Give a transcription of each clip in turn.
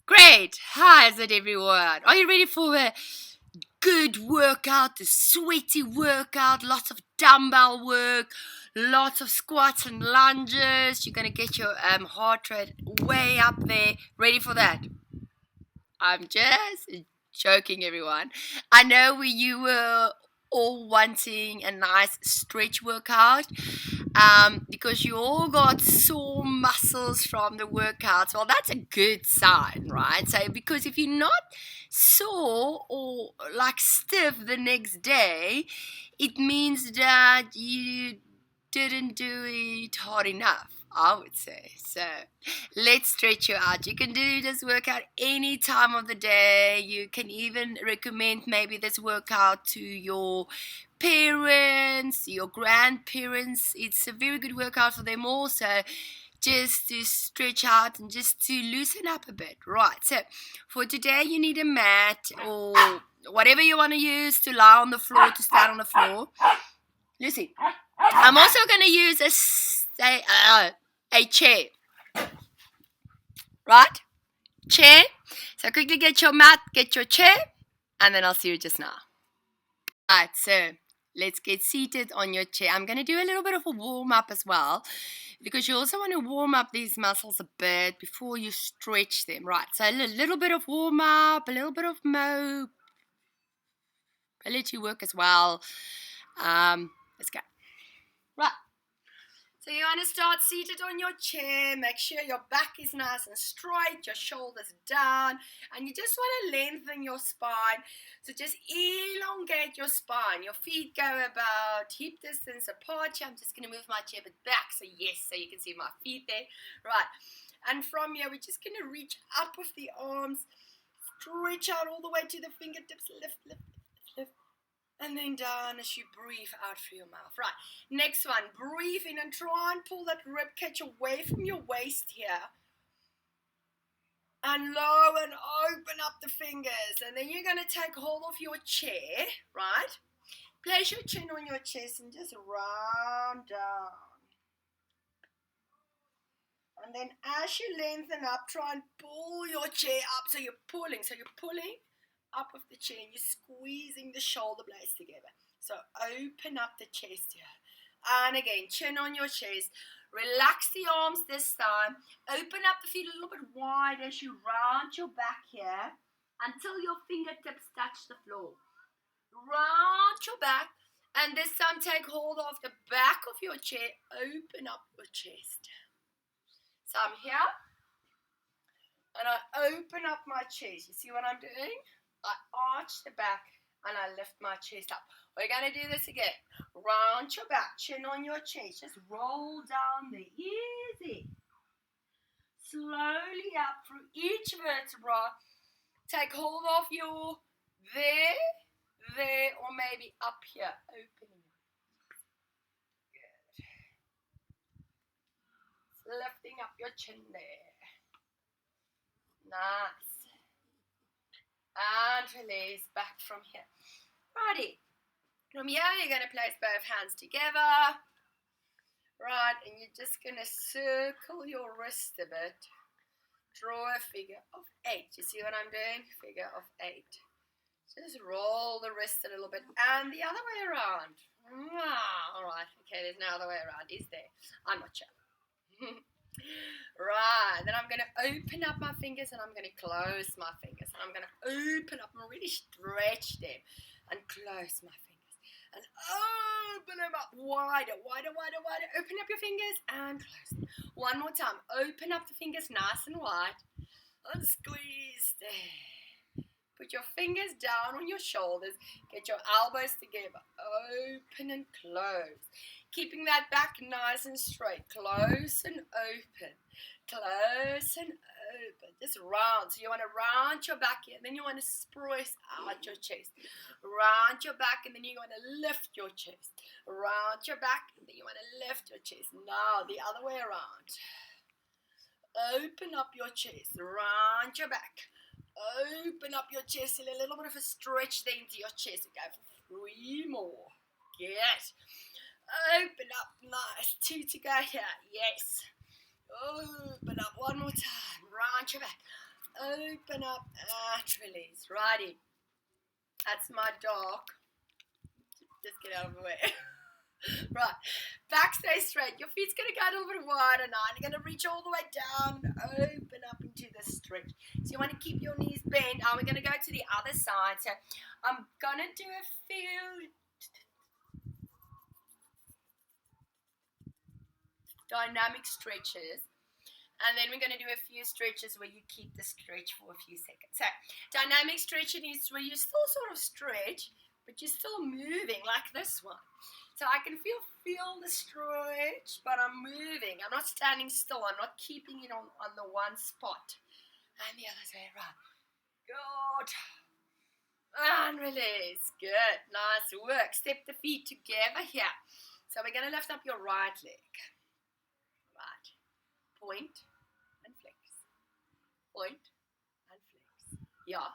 Great! How's it, everyone? Are you ready for a good workout, a sweaty workout, lots of dumbbell work, lots of squats and lunges? You're going to get your heart rate way up there. Ready for that? I'm just joking, everyone. I know you were all wanting a nice stretch workout because you all got sore muscles from the workouts. Well, that's a good sign, right? So, because if you're not sore or like stiff the next day, it means that you didn't do it hard enough, I would say. So let's stretch you out. You can do this workout any time of the day. You can even recommend maybe this workout to your parents, your grandparents. It's a very good workout for them also, just to stretch out and just to loosen up a bit. Right, so for today you need a mat or whatever you want to use to lie on the floor, to stand on the floor. Lucy, I'm also going to use a chair. Right? Chair. So quickly get your mat, get your chair, and then I'll see you just now. Alright, so let's get seated on your chair. I'm going to do a little bit of a warm up as well, because you also want to warm up these muscles a bit before you stretch them. Right, so a little bit of warm up, a little bit of mobility work as well. Let's go. Right. So you want to start seated on your chair. Make sure your back is nice and straight, your shoulders down, and you just want to lengthen your spine. So just elongate your spine. Your feet go about hip distance apart. I'm just going to move my chair a bit back, so yes, so you can see my feet there. Right, and from here, we're just going to reach up with the arms, stretch out all the way to the fingertips, lift, lift, lift. And then down as you breathe out through your mouth. Right, next one. Breathe in and try and pull that rib cage away from your waist here. And lower and open up the fingers. And then you're going to take hold of your chair, right? Place your chin on your chest and just round down. And then as you lengthen up, try and pull your chair up. So you're pulling up of the chair and you're squeezing the shoulder blades together. So open up the chest here. And again, chin on your chest. Relax the arms this time. Open up the feet a little bit wide as you round your back here until your fingertips touch the floor. Round your back, and this time take hold of the back of your chair. Open up your chest. So I'm here and I open up my chest. You see what I'm doing? I arch the back and I lift my chest up. We're going to do this again. Round your back, chin on your chest. Just roll down there. Easy. Slowly up through each vertebra. Take hold of your there, or maybe up here. Opening. Good. Lifting up your chin there. Nice. And release back from here. Righty. From here, you're going to place both hands together. Right, and you're just going to circle your wrist a bit. Draw a figure of 8. You see what I'm doing? Figure of 8. Just roll the wrist a little bit. And the other way around. Alright, okay, there's no other way around. Is there? I'm not sure. Right, then I'm going to open up my fingers and I'm going to close my fingers. And I'm going to open up and really stretch them and close my fingers. And open them up wider, wider, wider, wider. Open up your fingers and close them. One more time. Open up the fingers nice and wide and squeeze there. Put your fingers down on your shoulders. Get your elbows together. Open and close. Keeping that back nice and straight. Close and open. Close and open. Just round. So you want to round your back here. And then you want to press out your chest. Round your back. And then you want to lift your chest. Round your back. And then you want to lift your chest. Now the other way around. Open up your chest. Round your back. Open up your chest. A little bit of a stretch there into your chest. Okay, for 3 more. Yes. Open up, nice. 2 to go here. Yes. Open up one more time. Round your back. open up, and release. Righty. That's my dog. Just get out of the way. Right. Back stay straight. Your feet's going to go a little bit wider now. And you're going to reach all the way down and open up into the stretch. So you want to keep your knees bent. We're going to go to the other side. So I'm going to do a few dynamic stretches. And then we're going to do a few stretches where you keep the stretch for a few seconds. So dynamic stretching is where you still sort of stretch, but you're still moving like this one. So I can feel the stretch, but I'm moving. I'm not standing still. I'm not keeping it on the one spot. And the other way, right. Good. And release. Good. Nice work. Step the feet together here. So we're going to lift up your right leg. Right. Point and flex. Point and flex. Yeah.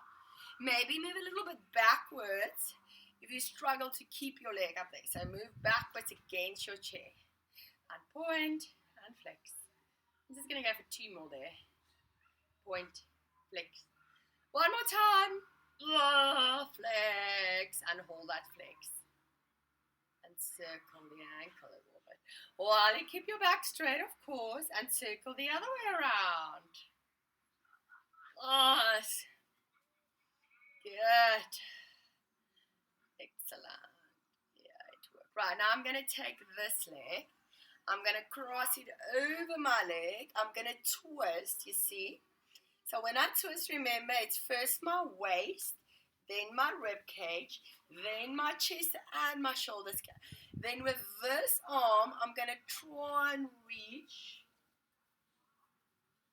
Maybe move a little bit backwards if you struggle to keep your leg up there. So move backwards against your chair. And point and flex. I'm just going to go for 2 more there. Point, flex. One more time. Flex. And hold that flex. And circle the ankle a little bit. While you keep your back straight, of course. And circle the other way around. Nice. Good. Excellent. Yeah, it worked. Right, now I'm going to take this leg. I'm going to cross it over my leg. I'm going to twist, you see. So when I twist, remember, it's first my waist, then my rib cage, then my chest and my shoulders. Then with this arm, I'm going to try and reach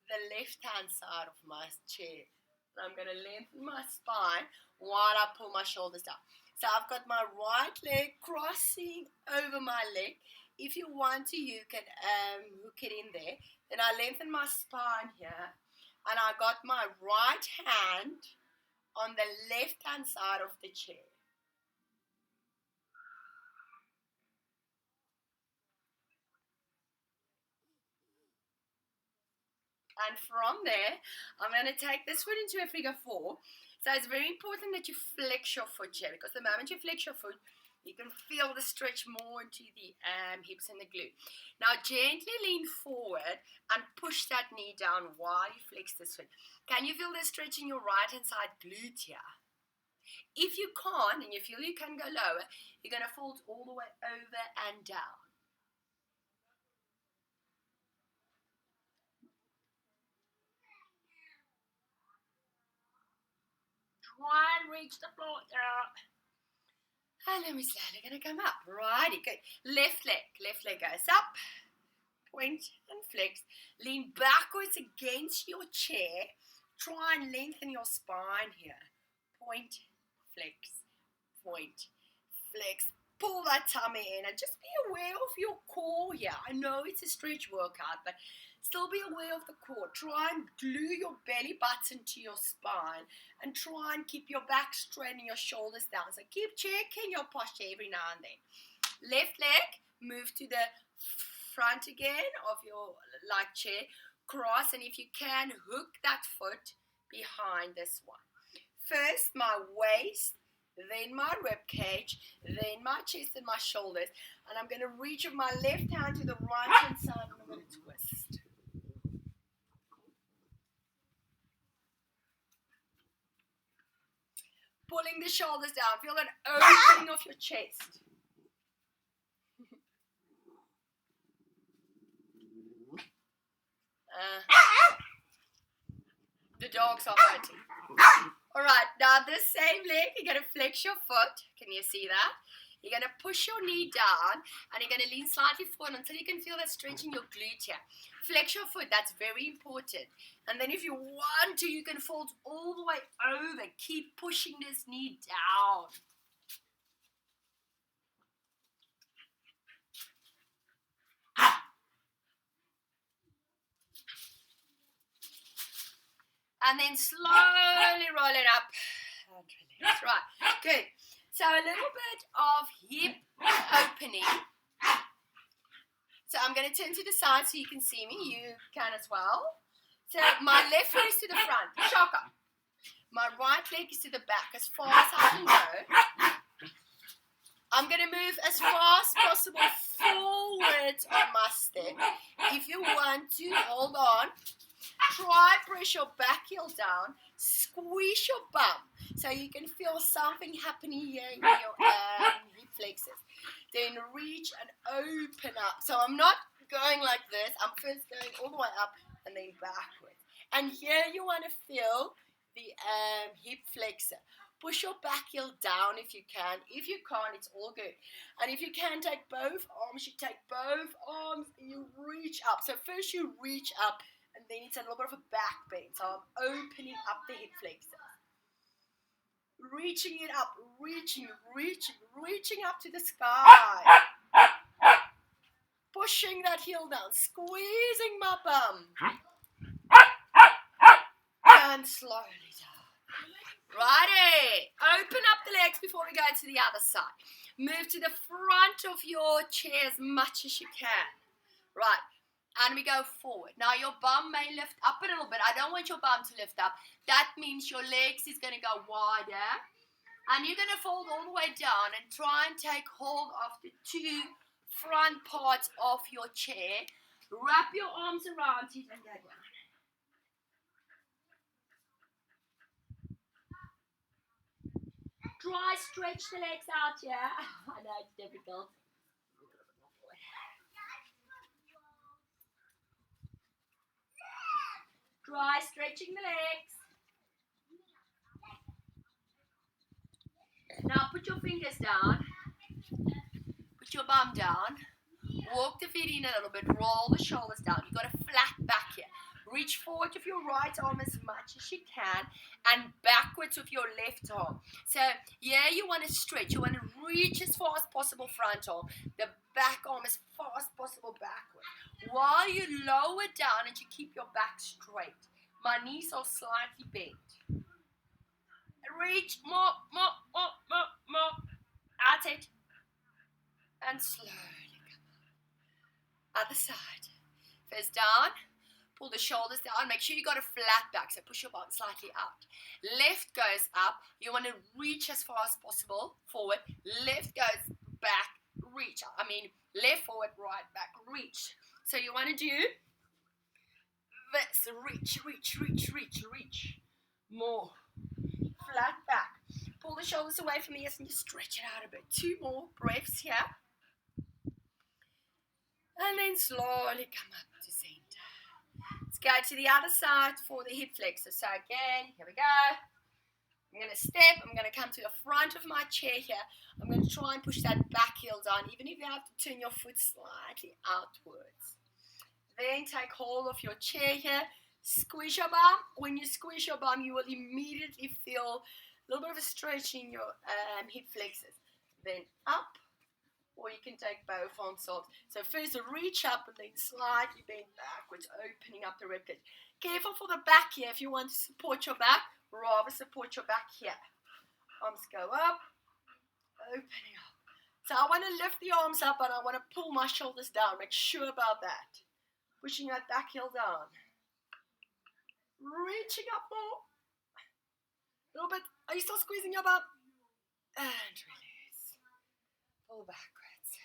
the left-hand side of my chair. And I'm going to lengthen my spine while I pull my shoulders down. So I've got my right leg crossing over my leg. If you want to, you can hook it in there. Then I lengthen my spine here. And I got my right hand on the left-hand side of the chair. And from there, I'm going to take this foot into a figure 4. So it's very important that you flex your foot here, because the moment you flex your foot, you can feel the stretch more into the hips and the glute. Now gently lean forward and push that knee down while you flex this foot. Can you feel the stretch in your right hand side glute here? If you can't, and you feel you can go lower, you're going to fold all the way over and down. Try and reach the floor. And then we're slowly going to come up. Righty, good. Left leg goes up. Point and flex. Lean backwards against your chair. Try and lengthen your spine here. Point, flex, point, flex. Pull that tummy in and just be aware of your core here. I know it's a stretch workout, but still be aware of the core. Try and glue your belly button to your spine and try and keep your back straight and your shoulders down. So keep checking your posture every now and then. Left leg, move to the front again of your chair. Cross, and if you can, hook that foot behind this one. First, my waist, then my rib cage, then my chest and my shoulders. And I'm going to reach with my left hand to the right hand side and I'm going to twist. Pulling the shoulders down. Feel that opening of your chest. The dogs are fighting. Alright, now this same leg, you're going to flex your foot. Can you see that? You're going to push your knee down and you're going to lean slightly forward until you can feel that stretch in your glute here. Flex your foot, that's very important. And then if you want to, you can fold all the way over. Keep pushing this knee down. And then slowly roll it up. And release. Right, good. So a little bit of hip opening. So I'm going to turn to the side so you can see me. You can as well. So my left foot is to the front. Push My right leg is to the back as far as I can go. I'm going to move as fast as possible forward on my step. If you want to, hold on. Try press your back heel down. Squeeze your bum so you can feel something happening here in your hip flexors. Then reach and open up. So I'm not going like this. I'm first going all the way up and then backwards. And here you want to feel the hip flexor. Push your back heel down if you can. If you can't, it's all good. And if you can take both arms, you take both arms and you reach up. So first you reach up and then it's a little bit of a back bend. So I'm opening up the hip flexor. Reaching it up, reaching up to the sky. Pushing that heel down, squeezing my bum. And slowly down. Righty. Open up the legs before we go to the other side. Move to the front of your chair as much as you can. Right. And we go forward. Now your bum may lift up a little bit. I don't want your bum to lift up. That means your legs is going to go wider. And you're going to fold all the way down and try and take hold of the two front parts of your chair. Wrap your arms around it and go down. Try stretch the legs out here. I know it's difficult. Try stretching the legs. Now put your fingers down. Put your bum down. Walk the feet in a little bit. Roll the shoulders down. You've got a flat back here. Reach forward with your right arm as much as you can and backwards with your left arm. So yeah, you want to stretch. You want to reach as far as possible front arm. The back arm as far as possible backward. While you lower down and you keep your back straight. My knees are slightly bent. Reach more. At it. And slowly come up. Other side. First down. Pull the shoulders down. Make sure you got a flat back. So push your bum slightly out. Left goes up. You want to reach as far as possible. Forward. Left goes back. Reach. Left, forward, right, back. Reach. So you want to do this. Reach. More. Flat back. Pull the shoulders away from the ears and just stretch it out a bit. 2 more breaths here. And then slowly come up to center. Let's go to the other side for the hip flexor. So again, here we go. I'm going to step. I'm going to come to the front of my chair here. I'm going to try and push that back heel down, even if you have to turn your foot slightly outwards. Then take hold of your chair here. Squeeze your bum. When you squeeze your bum, you will immediately feel a little bit of a stretch in your hip flexors. Then up, or you can take both arms off. So first reach up and then slightly bend backwards, opening up the ribcage. Careful for the back here. If you want to support your back, rather support your back here. Arms go up, opening up. So I want to lift the arms up and I want to pull my shoulders down. Make sure about that. Pushing that back heel down. Reaching up more. A little bit. Are you still squeezing your bum? And release. Pull backwards.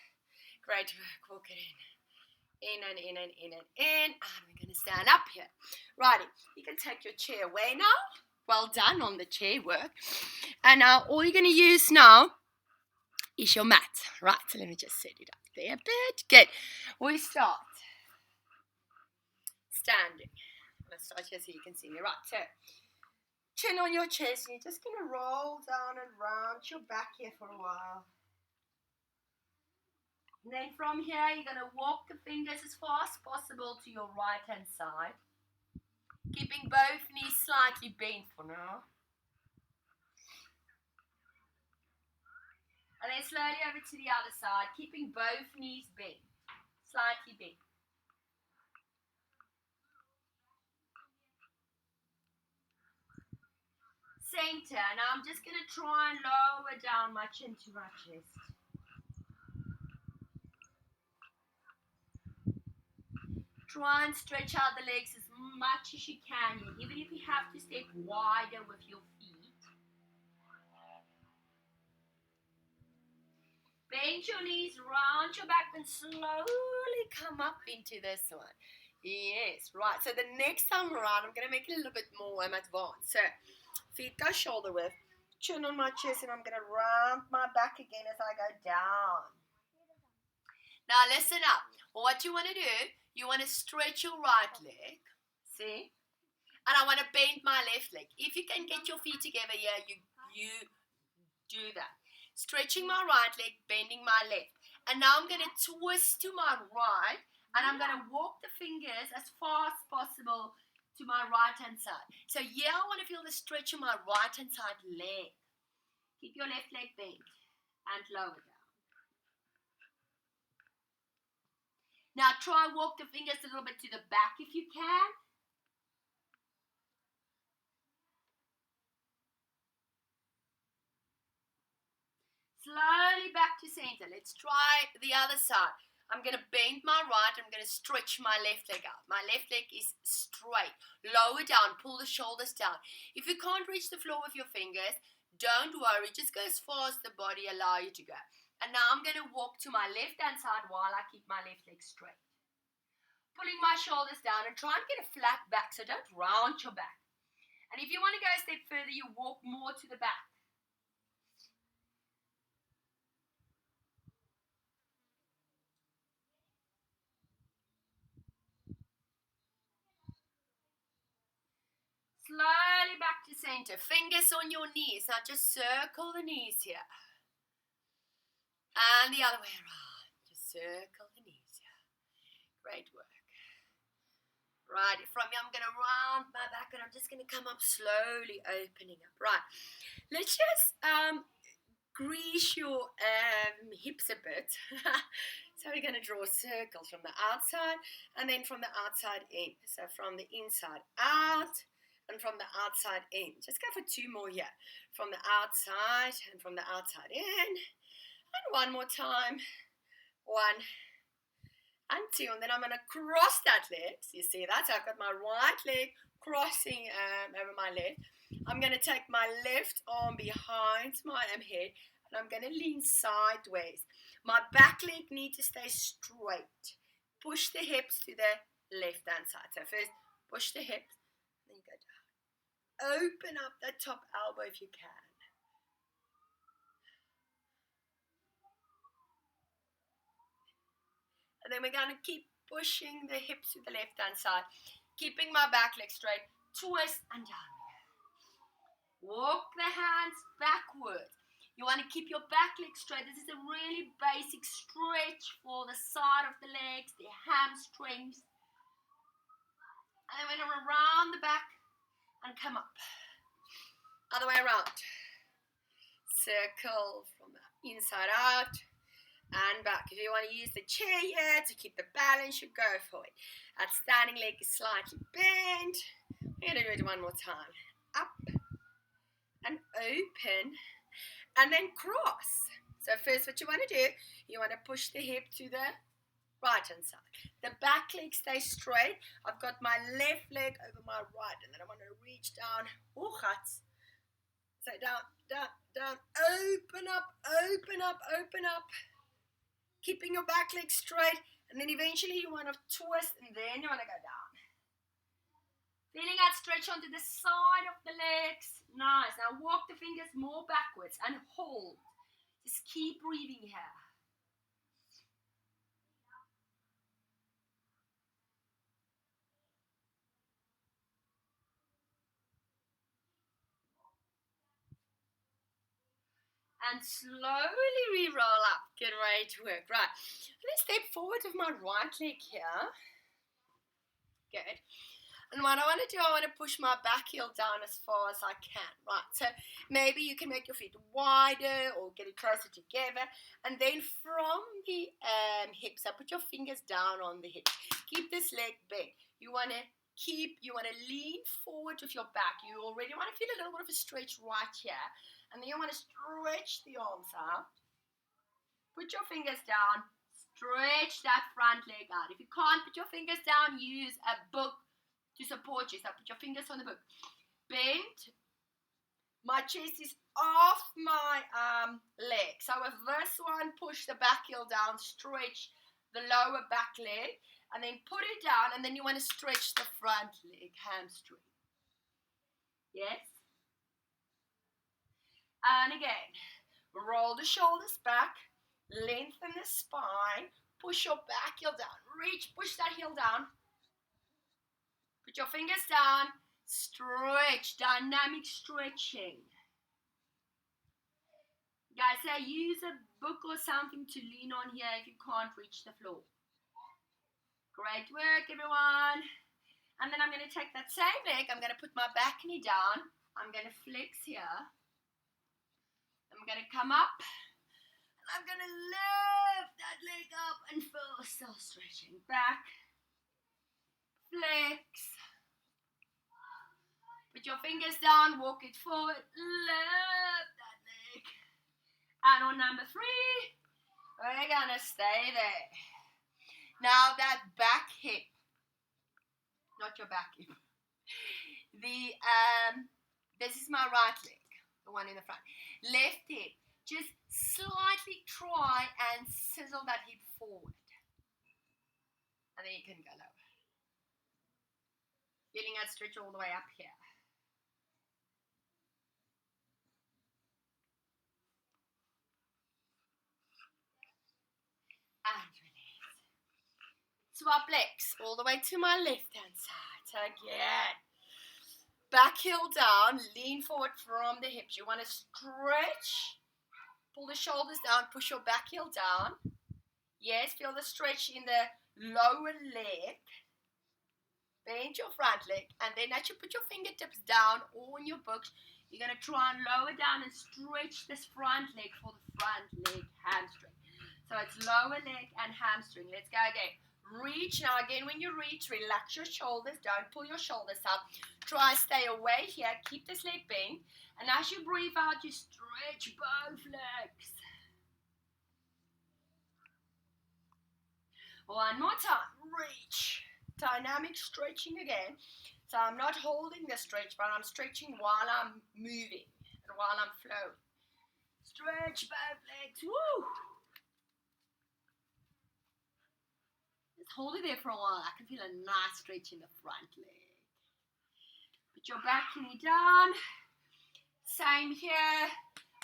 Great work. Walk it in. In and in and in and in. And we're going to stand up here. Righty. You can take your chair away now. Well done on the chair work. And now all you're going to use now is your mat. Right. So let me just set it up there a bit. Good. We start. Standing. Let's start here so you can see me. Right. So chin on your chest, and you're just going to roll down and round your back here for a while. And then from here, you're going to walk the fingers as far as possible to your right-hand side. Keeping both knees slightly bent for now. And then slowly over to the other side, keeping both knees bent, slightly bent. Center. Now I'm just going to try and lower down my chin to my chest. Try and stretch out the legs as much as you can, even if you have to step wider with your feet. Bend your knees, round your back, and slowly come up into this one. Yes, right. So the next time around, I'm going to make it a little bit more advanced. So feet go shoulder width, chin on my chest, and I'm going to round my back again as I go down. Now listen up. What you want to do, you want to stretch your right leg. See? And I want to bend my left leg. If you can get your feet together here, you do that. Stretching my right leg, bending my left. And now I'm going to twist to my right, and I'm going to walk the fingers as far as possible to my right-hand side. So here I want to feel the stretch of my right-hand side leg. Keep your left leg bent and lower down. Now try walk the fingers a little bit to the back if you can. Slowly back to center. Let's try the other side. I'm going to bend my right. I'm going to stretch my left leg out. My left leg is straight. Lower down. Pull the shoulders down. If you can't reach the floor with your fingers, don't worry. Just go as far as the body allows you to go. And now I'm going to walk to my left-hand side while I keep my left leg straight. Pulling my shoulders down and try and get a flat back. So don't round your back. And if you want to go a step further, you walk more to the back. Slowly back to center. Fingers on your knees. Now just circle the knees here. And the other way around. Just circle the knees here. Great work. Right, from here I'm going to round my back and I'm just going to come up slowly, opening up. Right, let's just grease your hips a bit. So we're going to draw circles from the outside and then from the outside in. So from the inside out. And from the outside in. Just go for two more here. From the outside and from the outside in. And one more time. 1 and 2. And then I'm going to cross that leg. So you see that? So I've got my right leg crossing over my left. I'm going to take my left arm behind my head. And I'm going to lean sideways. My back leg needs to stay straight. Push the hips to the left-hand side. So first, push the hips. Then you go down. Open up that top elbow if you can. And then we're going to keep pushing the hips to the left-hand side. Keeping my back leg straight. Twist and down. Walk the hands backwards. You want to keep your back leg straight. This is a really basic stretch for the side of the legs, the hamstrings. And then we're going to round the back and come up. Other way around. Circle from the inside out and back. If you want to use the chair here to keep the balance, you go for it. That standing leg is slightly bent. We're going to do it one more time. Up and open and then cross. So first what you want to do, you want to push the hip to the right hand side. The back leg stays straight. I've got my left leg over my right and then I want to reach down. So down, down, down, open up, open up, open up. Keeping your back leg straight. And then eventually you want to twist and then you want to go down. Feeling that stretch onto the side of the legs. Nice. Now walk the fingers more backwards and hold. Just keep breathing here. And slowly re-roll up. Get ready to work. Right. Let's step forward with my right leg here. Good. And what I want to do, I want to push my back heel down as far as I can. Right. So maybe you can make your feet wider or get it closer together. And then from the hips, I put your fingers down on the hips. Keep this leg big. You want to lean forward with your back. You already want to feel a little bit of a stretch right here. And then you want to stretch the arms out. Put your fingers down. Stretch that front leg out. If you can't put your fingers down, use a book to support you. So put your fingers on the book. Bend. My chest is off my leg. So with this one, push the back heel down, stretch the lower back leg, and then put it down, and then you want to stretch the front leg, hamstring. Yes? And again, roll the shoulders back, lengthen the spine, push your back heel down, reach, push that heel down, put your fingers down, stretch, dynamic stretching. Guys, say use a book or something to lean on here if you can't reach the floor. Great work, everyone. And then I'm going to take that same leg, I'm going to put my back knee down, I'm going to flex here, I'm going to come up, and I'm going to lift that leg up and feel still stretching. Back, flex, put your fingers down, walk it forward, lift that leg. And on number 3, we're going to stay there. Now that back hip, not your back hip. This is my right leg, the one in the front. Left hip, just slightly try and sizzle that hip forward. And then you can go lower. Feeling that stretch all the way up here. And release. Swap legs all the way to my left hand side. Again. Back heel down, lean forward from the hips. You want to stretch, pull the shoulders down, push your back heel down. Yes, feel the stretch in the lower leg. Bend your front leg, and then as you put your fingertips down on your books, you're going to try and lower down and stretch this front leg for the front leg hamstring. So it's lower leg and hamstring. Let's go again. Reach. Now again, when you reach, relax your shoulders, don't pull your shoulders up. Try stay away here, keep this leg bent, and as you breathe out, you stretch both legs. One more time. Reach. Dynamic stretching again. So I'm not holding the stretch, but I'm stretching while I'm moving and while I'm flowing. Stretch both legs. Woo! Just hold it there for a while. I can feel a nice stretch in the front leg. Put your back knee down. Same here.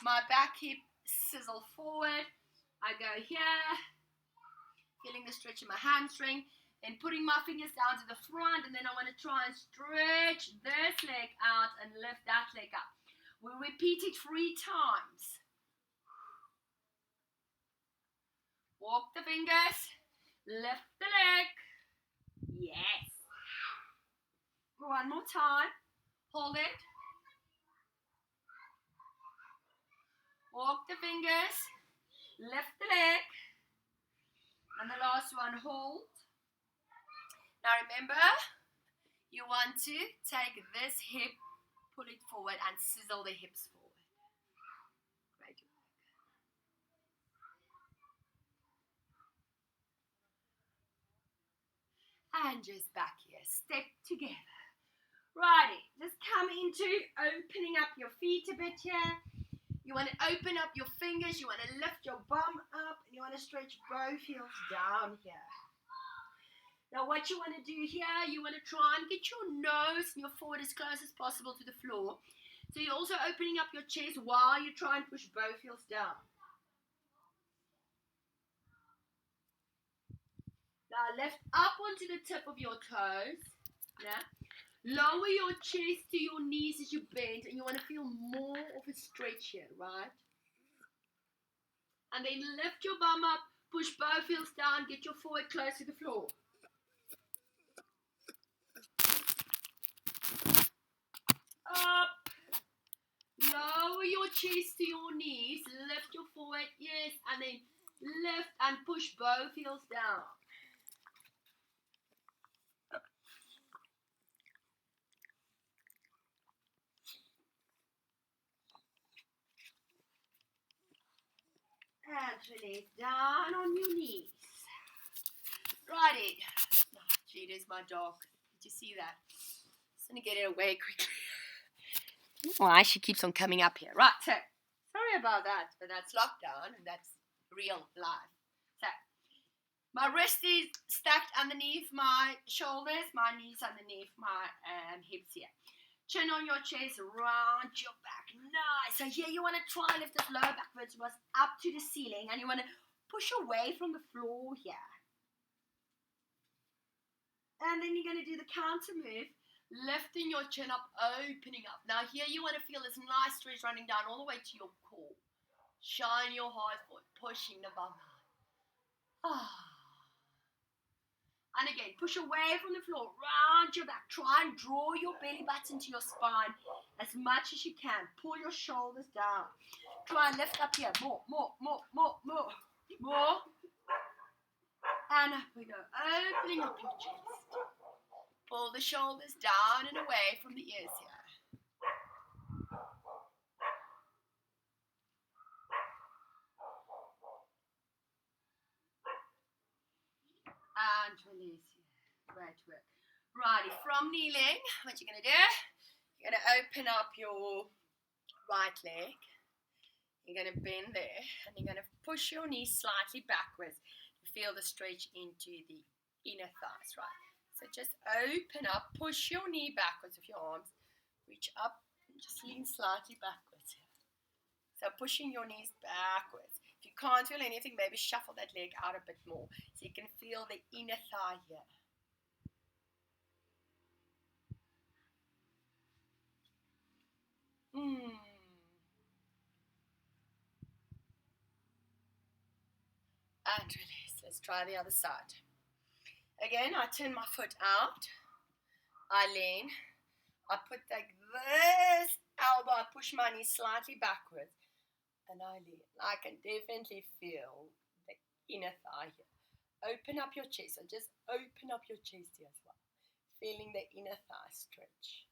My back hip sizzle forward. I go here. Feeling the stretch in my hamstring. Then putting my fingers down to the front. And then I want to try and stretch this leg out and lift that leg up. We'll repeat it 3 times. Walk the fingers. Lift the leg. Yes. One more time. Hold it. Walk the fingers. Lift the leg. And the last one, hold. Now remember, you want to take this hip, pull it forward, and sizzle the hips forward. Great work. And just back here, step together. Righty, just come into opening up your feet a bit here. You want to open up your fingers, you want to lift your bum up, and you want to stretch both heels down here. Now what you want to do here, you want to try and get your nose and your forehead as close as possible to the floor. So you're also opening up your chest while you try and push both heels down. Now lift up onto the tip of your toes. Yeah. Lower your chest to your knees as you bend, and you want to feel more of a stretch here, right? And then lift your bum up, push both heels down, get your forehead close to the floor. Up. Lower your chest to your knees, lift your forehead, yes, and then lift and push both heels down. And release down on your knees. Righty. Oh, gee, there's my dog. Did you see that? Just gonna get it away quickly. Why she keeps on coming up here. Right, so sorry about that, but that's lockdown and that's real life. So my wrist is stacked underneath my shoulders, my knees underneath my hips here. Chin on your chest, round your back. Nice. So here you want to try and lift this lower back vertebrae up to the ceiling, and you want to push away from the floor here. And then you're going to do the counter move, lifting your chin up, opening up. Now here you want to feel this nice stretch running down all the way to your core. Shine your heart forward, pushing the bum out. And again, push away from the floor, round your back. Try and draw your belly button to your spine as much as you can. Pull your shoulders down. Try and lift up here. More. And up we go. Opening up your chest. Pull the shoulders down and away from the ears here. And release here. Great work. Righty, from kneeling, what you're going to do, you're going to open up your right leg. You're going to bend there, and you're going to push your knee slightly backwards to feel the stretch into the inner thighs, right? So just open up, push your knee backwards with your arms, reach up, and just lean slightly backwards here. So pushing your knees backwards. If you can't feel anything, maybe shuffle that leg out a bit more so you can feel the inner thigh here. And release. Let's try the other side. Again, I turn my foot out. I lean. I put like this elbow. I push my knee slightly backwards. And I lean. I can definitely feel the inner thigh here. Open up your chest. And just open up your chest here as well. Feeling the inner thigh stretch.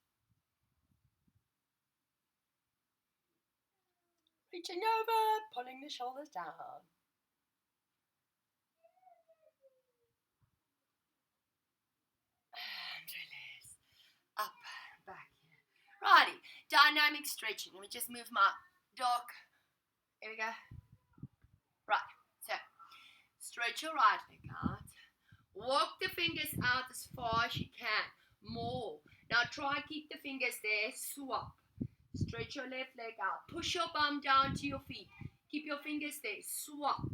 Reaching over. Pulling the shoulders down. And release. Up, back here. Righty. Dynamic stretching. Let me just move my dog. Here we go. Right. So, stretch your right leg out. Walk the fingers out as far as you can. More. Now try and keep the fingers there. Swap. Stretch your left leg out. Push your bum down to your feet. Keep your fingers there. Swap.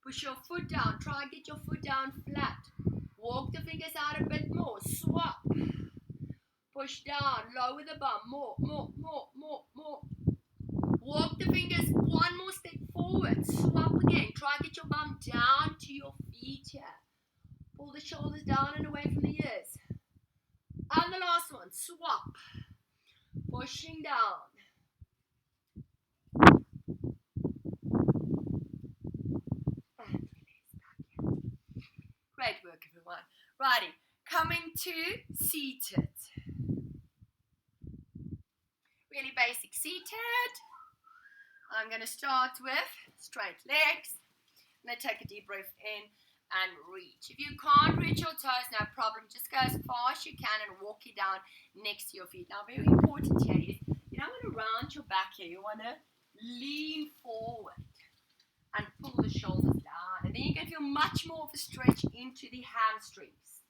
Push your foot down. Try and get your foot down flat. Walk the fingers out a bit more. Swap. Push down. Lower the bum. More. Walk the fingers one more step forward. Swap again. Try and get your bum down to your feet here. Pull the shoulders down and away from the ears. And the last one. Swap. Pushing down. And release back here. Great work, everyone. Righty. Coming to seated. Really basic seated. I'm going to start with straight legs. I'm going to take a deep breath in and reach. If you can't reach your toes, no problem. Just go as far as you can and walk it down next to your feet. Now, very important here is you don't want to round your back here. You want to lean forward and pull the shoulders down. And then you can feel much more of a stretch into the hamstrings.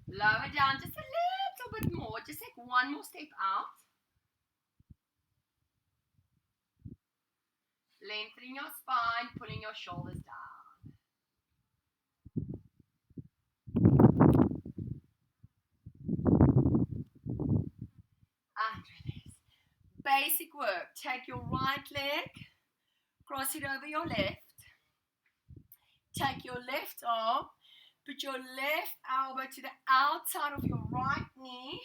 Lower down just a little bit more. Just take one more step out. Lengthening your spine, pulling your shoulders down. And release. Basic work. Take your right leg, cross it over your left. Take your left arm, put your left elbow to the outside of your right knee.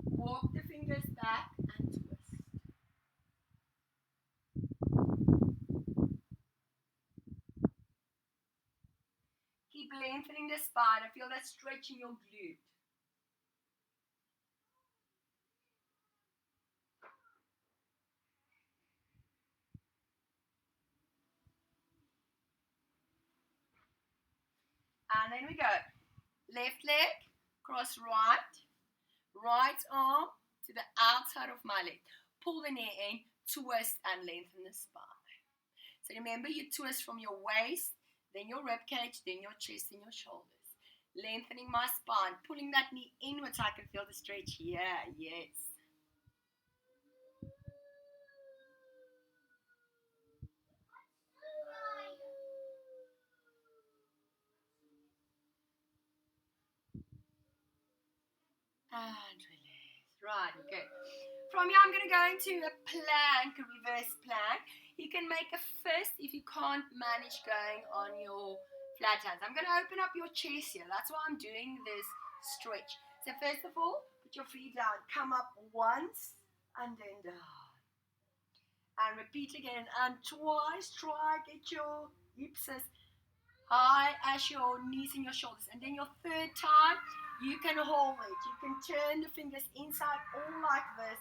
Walk the fingers back and twist. Keep lengthening the spine. I feel that stretch in your glute. Again we go. Left leg, cross right. Right arm to the outside of my leg. Pull the knee in, twist and lengthen the spine. So remember, you twist from your waist, then your rib cage, then your chest and your shoulders. Lengthening my spine, pulling that knee inwards. I can feel the stretch here. Yes. And release. Right, okay. From here, I'm going to go into a plank, a reverse plank. You can make a fist if you can't manage going on your flat hands. I'm going to open up your chest here. That's why I'm doing this stretch. So first of all, put your feet down. Come up once and then down. And repeat again. And twice. Try get your hips as high as your knees and your shoulders. And then your third time, you can hold it. You can turn the fingers inside all like this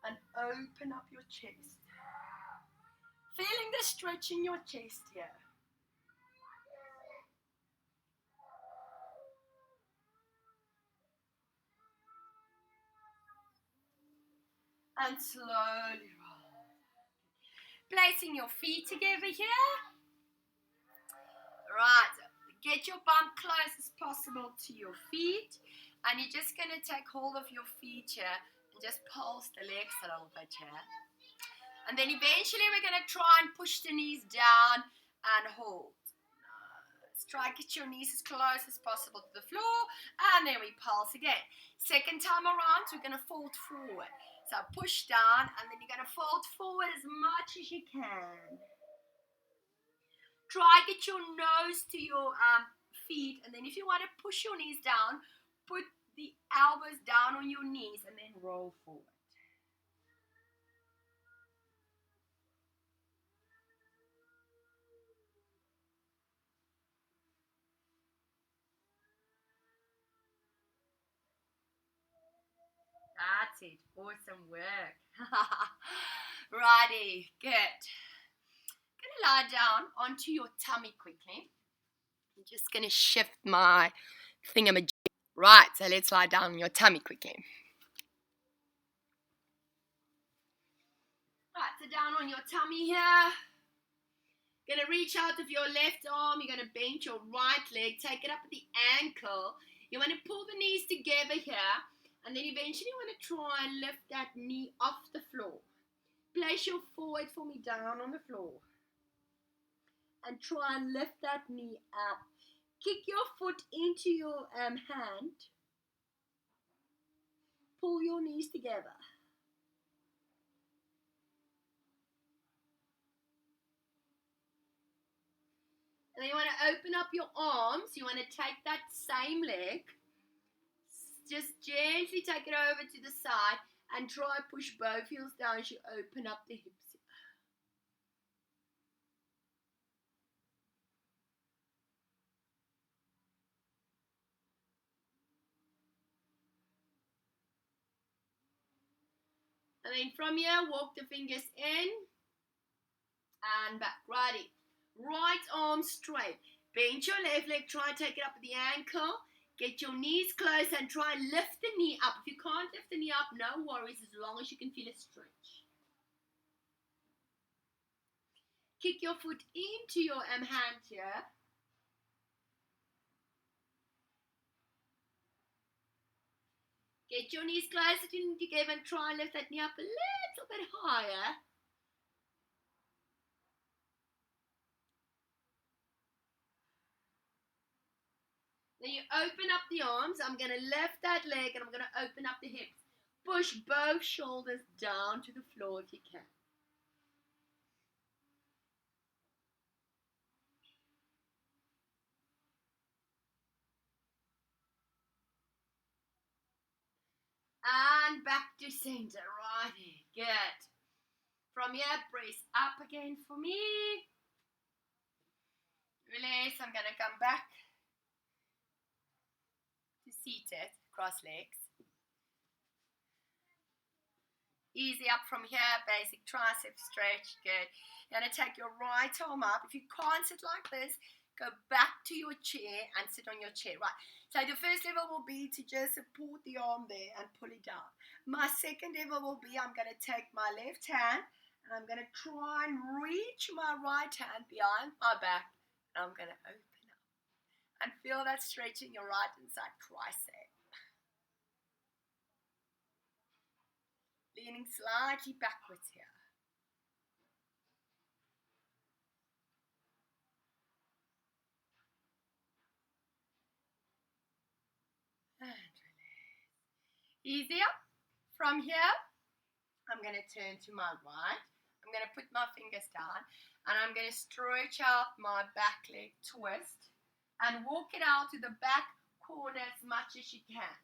and open up your chest. Feeling the stretch in your chest here. And slowly roll. Placing your feet together here. Right. Get your bum close as possible to your feet. And you're just going to take hold of your feet here and just pulse the legs a little bit here. And then eventually we're going to try and push the knees down and hold. Nice. Try to get your knees as close as possible to the floor. And then we pulse again. Second time around, we're going to fold forward. So push down and then you're going to fold forward as much as you can. Try get your nose to your feet. And then if you want to push your knees down, put the elbows down on your knees and then roll forward. That's it. Awesome work. Righty, good. Gonna lie down onto your tummy quickly. I'm just gonna shift my thingamajig. Right, so let's lie down on your tummy quickly. Right, so down on your tummy here. Gonna reach out with your left arm. You're gonna bend your right leg. Take it up at the ankle. You want to pull the knees together here. And then eventually you want to try and lift that knee off the floor. Place your forehead for me down on the floor. And try and lift that knee up. Kick your foot into your hand. Pull your knees together. And then you want to open up your arms. You want to take that same leg. Just gently take it over to the side and try push both heels down as you open up the hips. And then from here, walk the fingers in and back. Righty. Right arm straight. Bend your left leg. Try and take it up at the ankle. Get your knees close and try and lift the knee up. If you can't lift the knee up, no worries, as long as you can feel a stretch. Kick your foot into your hand here. Get your knees closer together and try and lift that knee up a little bit higher. Then you open up the arms. I'm going to lift that leg and I'm going to open up the hips. Push both shoulders down to the floor if you can. And back to center. Righty. Good. From here, brace up again for me. Release. I'm going to come back to seated, cross legs. Easy up from here, basic tricep stretch, good. You're going to take your right arm up. If you can't sit like this, Go back to your chair and sit on your chair. Right. So the first level will be to just support the arm there and pull it down. My second level will be I'm going to take my left hand and I'm going to try and reach my right hand behind my back. And I'm going to open up and feel that stretching your right inside tricep. Leaning slightly backwards here. And release. Easier. From here, I'm going to turn to my right. I'm going to put my fingers down and I'm going to stretch out my back leg twist and walk it out to the back corner as much as you can.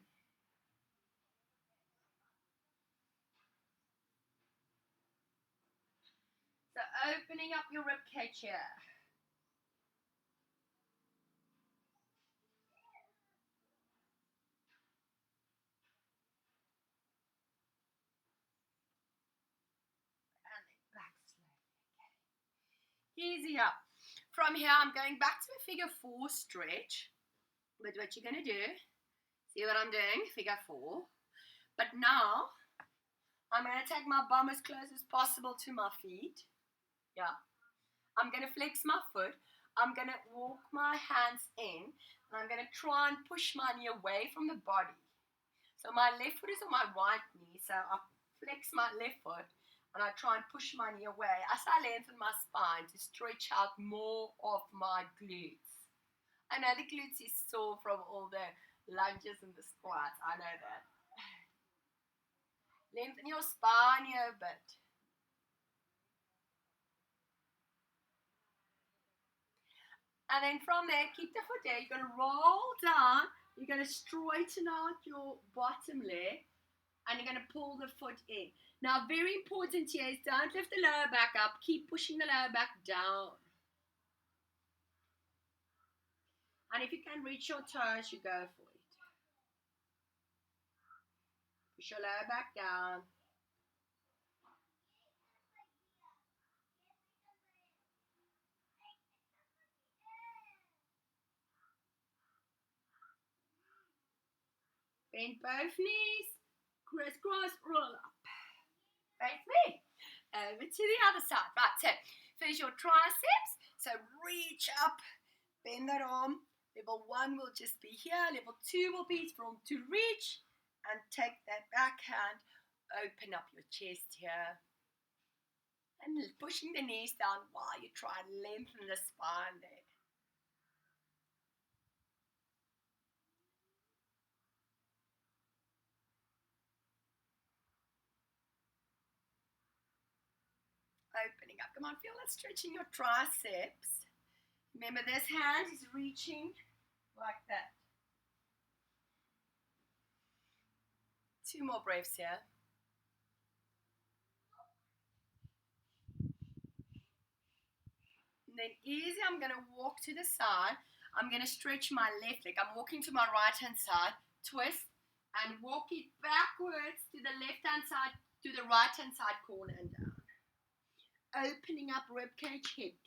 So opening up your rib cage here. And then back slowly. Easy up. From here, I'm going back to a figure 4 stretch. But what you're going to do, see what I'm doing? Figure 4. But now, I'm going to take my bum as close as possible to my feet. Yeah. I'm going to flex my foot. I'm going to walk my hands in. And I'm going to try and push my knee away from the body. So my left foot is on my right knee. So I flex my left foot. And I try and push my knee away as I lengthen my spine to stretch out more of my glutes. I know the glutes is sore from all the lunges and the squats. I know that. Lengthen your spine here a bit. And then from there, keep the foot there. You're going to roll down. You're going to straighten out your bottom leg. And you're going to pull the foot in. Now, very important here is don't lift the lower back up. Keep pushing the lower back down. And if you can reach your toes, you go for it. Push your lower back down. Bend both knees. Crisscross, roll up. Face me. Over to the other side. Right, so finish your triceps. So reach up, bend that arm. Level 1 will just be here. Level 2 will be from to reach and take that backhand. Open up your chest here. And pushing the knees down while you try and lengthen the spine there. Opening up. Come on, feel that stretching your triceps. Remember, this hand is reaching like that. 2 more breaths here. And then easy, I'm going to walk to the side. I'm going to stretch my left leg. I'm walking to my right hand side, twist, and walk it backwards to the left hand side, to the right hand side corner and down. Opening up rib cage, hips.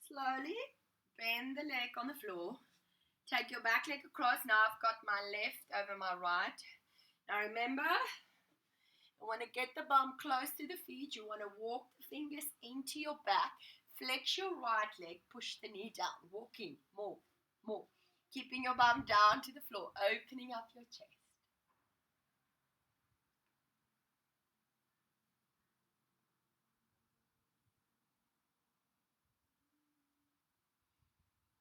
Slowly bend the leg on the floor. Take your back leg across. Now I've got my left over my right. Now remember, you want to get the bum close to the feet. You want to walk the fingers into your back. Flex your right leg. Push the knee down. Walking. More. More. Keeping your bum down to the floor. Opening up your chest.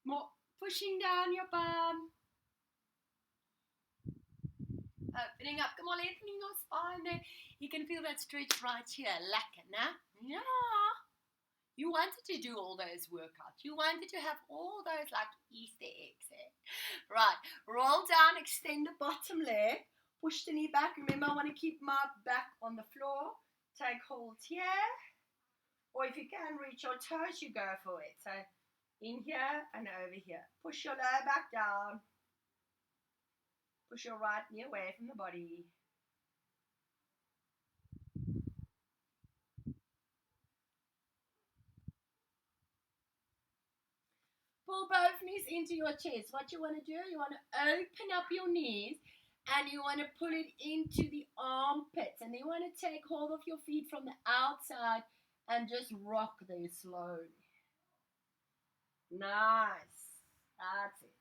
More. Pushing down your bum. Opening up. Come on, lengthening your spine there. You can feel that stretch right here. Lekker, nah? Yeah. You wanted to do all those workouts. You wanted to have all those like Easter eggs. Eh? Right. Roll down, extend the bottom leg. Push the knee back. Remember, I want to keep my back on the floor. Take hold here. Or if you can reach your toes, you go for it. So in here and over here. Push your lower back down. Push your right knee away from the body. Pull both knees into your chest. What you want to do, you want to open up your knees and you want to pull it into the armpits. And then you want to take hold of your feet from the outside and just rock there slowly. Nice. That's it.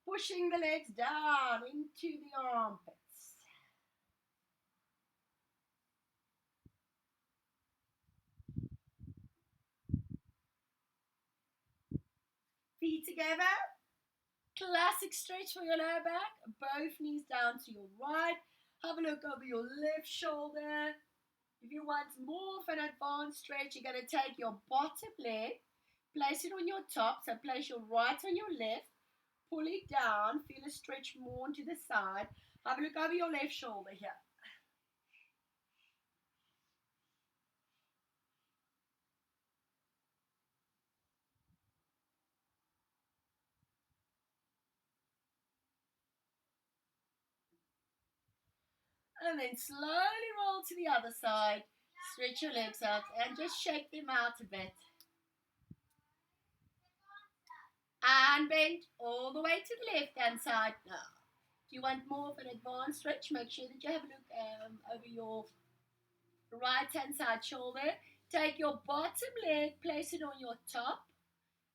Pushing the legs down into the armpits. Feet together. Classic stretch for your lower back. Both knees down to your right. Have a look over your left shoulder. If you want more of an advanced stretch, you're going to take your bottom leg, place it on your top. So place your right on your left. Pull it down. Feel a stretch more to the side. Have a look over your left shoulder here. And then slowly roll to the other side. Stretch your legs out and just shake them out a bit. And bend all the way to the left hand side now. If you want more of an advanced stretch, make sure that you have a look over your right hand side shoulder. Take your bottom leg, place it on your top,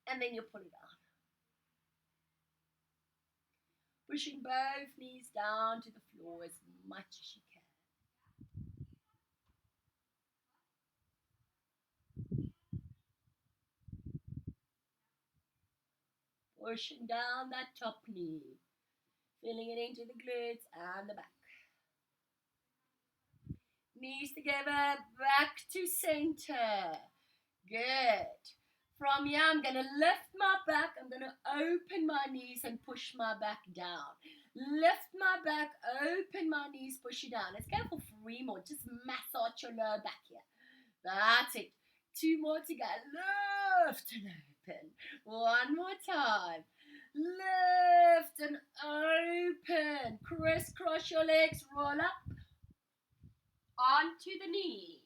and then you pull it out. Pushing both knees down to the floor as much as you can. Pushing down that top knee. Feeling it into the glutes and the back. Knees together, back to center. Good. From here, I'm going to lift my back. I'm going to open my knees and push my back down. Lift my back, open my knees, push it down. Let's go for 3 more. Just massage your lower back here. That's it. 2 more to go. Lift and open. 1 more time. Lift and open. Crisscross your legs. Roll up onto the knees.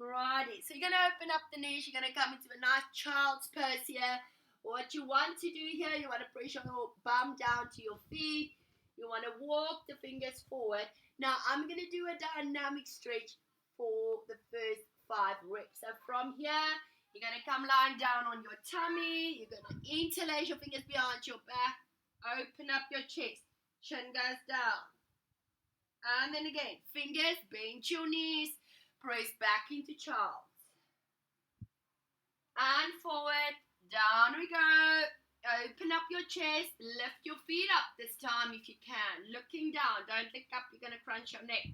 Righty, so you're going to open up the knees, you're going to come into a nice child's pose here. What you want to do here, you want to press your bum down to your feet. You want to walk the fingers forward. Now, I'm going to do a dynamic stretch for the first 5 reps. So from here, you're going to come lying down on your tummy. You're going to interlace your fingers behind your back. Open up your chest. Chin goes down. And then again, fingers bend your knees. Press back into child's. And forward. Down we go. Open up your chest. Lift your feet up this time if you can. Looking down. Don't look up. You're going to crunch your neck.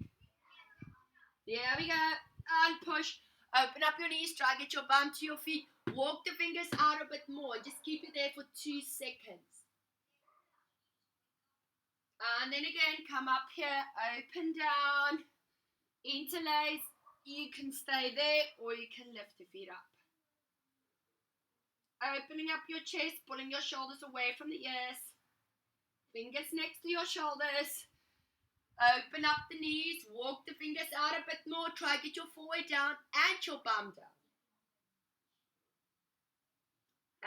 There we go. And push. Open up your knees. Try to get your bum to your feet. Walk the fingers out a bit more. Just keep it there for 2 seconds. And then again, come up here. Open down. Interlace. You can stay there or you can lift your feet up. Opening up your chest, pulling your shoulders away from the ears. Fingers next to your shoulders. Open up the knees, walk the fingers out a bit more. Try to get your forehead down and your bum down.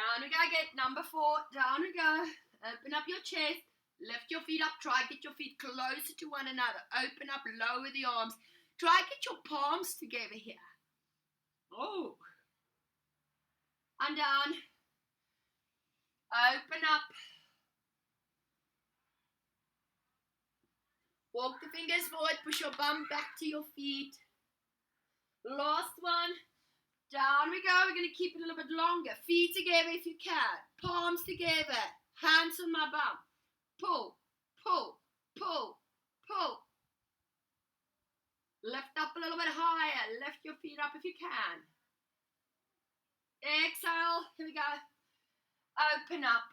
Down we go again, number 4. Down we go. Open up your chest. Lift your feet up. Try to get your feet closer to one another. Open up, lower the arms. Try to get your palms together here. Oh. And down. Open up. Walk the fingers forward. Push your bum back to your feet. Last one. Down we go. We're going to keep it a little bit longer. Feet together if you can. Palms together. Hands on my bum. Pull, pull, pull, pull. Lift up a little bit higher. Lift your feet up if you can. Exhale. Here we go. Open up.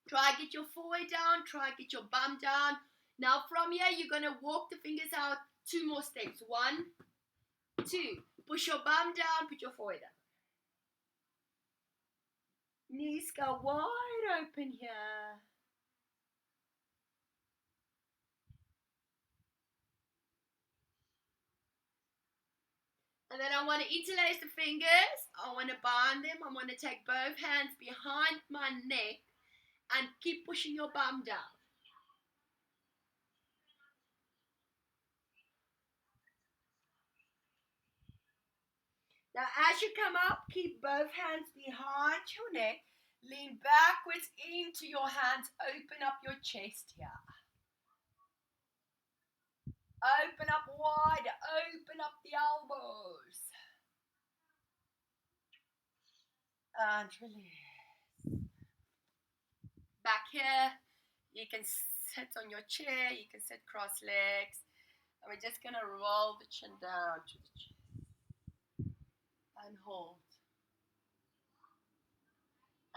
Try get your forehead down. Try get your bum down. Now from here, you're going to walk the fingers out 2 more steps. 1, 2. Push your bum down, put your forehead up. Knees go wide open here. And then I want to interlace the fingers. I want to bind them. I want to take both hands behind my neck and keep pushing your bum down. Now, as you come up, keep both hands behind your neck. Lean backwards into your hands. Open up your chest here. Open up wide. Open up the elbows. And release. Back here. You can sit on your chair. You can sit cross legs. And we're just going to roll the chin down to the chest. And hold.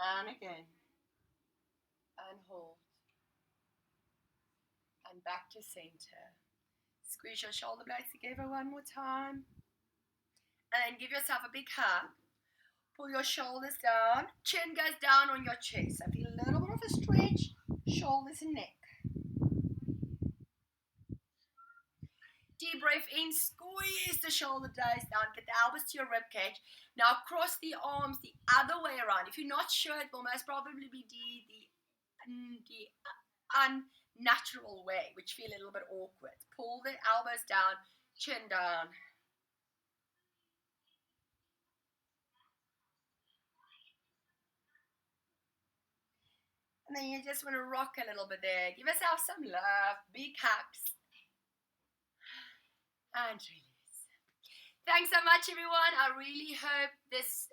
And again. And hold. And back to center. Squeeze your shoulder blades together one more time. And then give yourself a big hug. Pull your shoulders down. Chin goes down on your chest. So feel a little bit of a stretch. Shoulders and neck. Deep breath in. Squeeze the shoulder blades down. Get the elbows to your rib cage. Now cross the arms the other way around. If you're not sure, it will most probably be the unnatural way, which feel a little bit awkward. Pull the elbows down. Chin down. And then you just want to rock a little bit there. Give yourself some love. Big hugs. And release. Thanks so much, everyone. I really hope this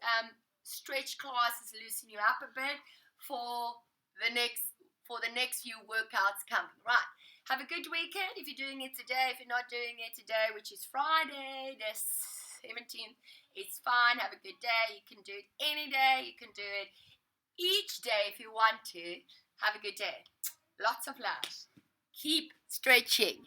stretch class is loosening you up a bit for the next few workouts coming. Right. Have a good weekend if you're doing it today. If you're not doing it today, which is Friday, the 17th, it's fine. Have a good day. You can do it any day. You can do it each day if you want to. Have a good day. Lots of love. Keep stretching.